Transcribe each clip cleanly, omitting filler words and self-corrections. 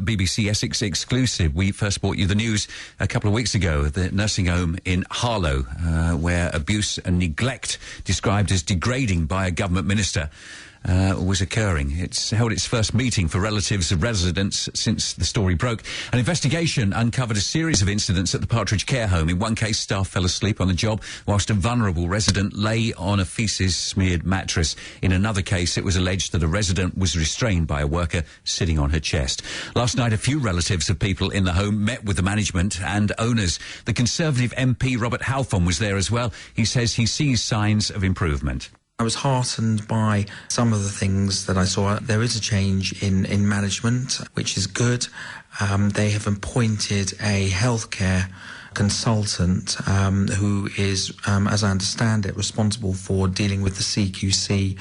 BBC Essex exclusive. We first brought you the news a couple of weeks ago, the nursing home in Harlow, where abuse and neglect described as degrading by a government minister was occurring. It's held its first meeting for relatives of residents since the story broke. An investigation uncovered a series of incidents at the Partridge Care Home. In one case, staff fell asleep on the job whilst a vulnerable resident lay on a faeces-smeared mattress. In another case, it was alleged that a resident was restrained by a worker sitting on her chest. Last night, a few relatives of people in the home met with the management and owners. The Conservative MP, Robert Halfon, was there as well. He says he sees signs of improvement. I was heartened by some of the things that I saw. There is a change in management, which is good. They have appointed a healthcare consultant who is, as I understand it, responsible for dealing with the CQC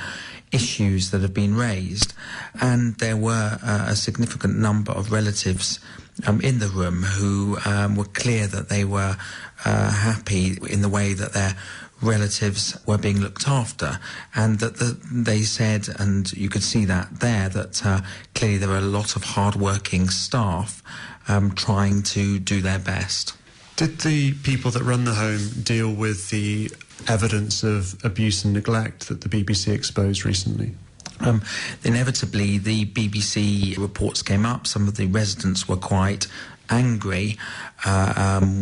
issues that have been raised. And there were a significant number of relatives in the room who were clear that they were happy in the way that their relatives were being looked after, and that they said, and you could see that there, that clearly there were a lot of hard-working staff trying to do their best. Did the people that run the home deal with the evidence of abuse and neglect that the BBC exposed recently? Inevitably, the BBC reports came up. Some of the residents were quite angry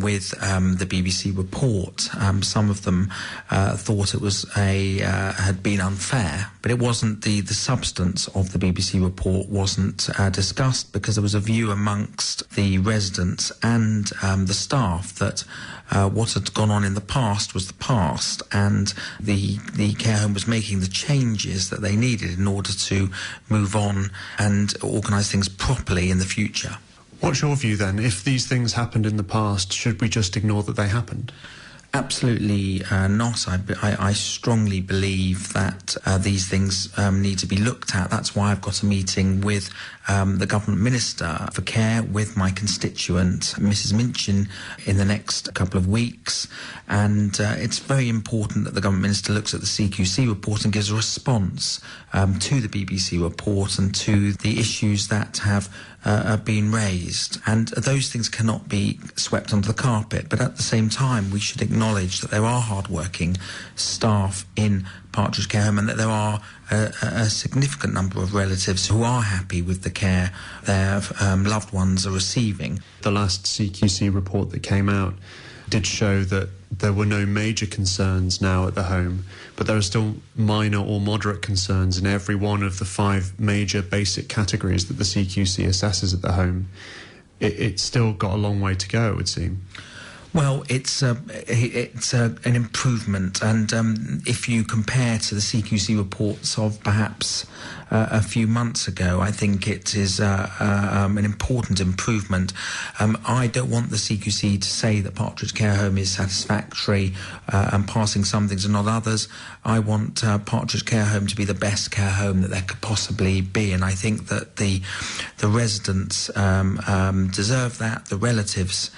with the BBC report. Some of them thought it was had been unfair, but it wasn't. The substance of the BBC report wasn't discussed, because there was a view amongst the residents and the staff that what had gone on in the past was the past, and the care home was making the changes that they needed in order to move on and organise things properly in the future. What's your view then? If these things happened in the past, should we just ignore that they happened? Absolutely not. I strongly believe that these things need to be looked at. That's why I've got a meeting with the Government Minister for Care, with my constituent, Mrs Minchin, in the next couple of weeks. And it's very important that the Government Minister looks at the CQC report and gives a response to the BBC report and to the issues that have been raised. And those things cannot be swept under the carpet. But at the same time, we should acknowledge that there are hard-working staff in Partridge Care Home, and that there are a significant number of relatives who are happy with the care their loved ones are receiving. The last CQC report that came out did show that there were no major concerns now at the home, but there are still minor or moderate concerns in every one of the 5 major basic categories that the CQC assesses at the home. It's still got a long way to go, it would seem. Well, it's an improvement, and if you compare to the CQC reports of perhaps a few months ago, I think it is an important improvement. I don't want the CQC to say that Partridge Care Home is satisfactory and passing some things and not others. I want Partridge Care Home to be the best care home that there could possibly be, and I think that the residents deserve that, the relatives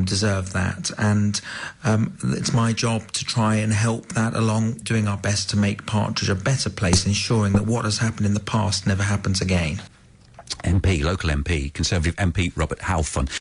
deserve that, and it's my job to try and help that along, doing our best to make Partridge a better place, ensuring that what has happened in the past never happens again. Local MP, Conservative MP Robert Halfon.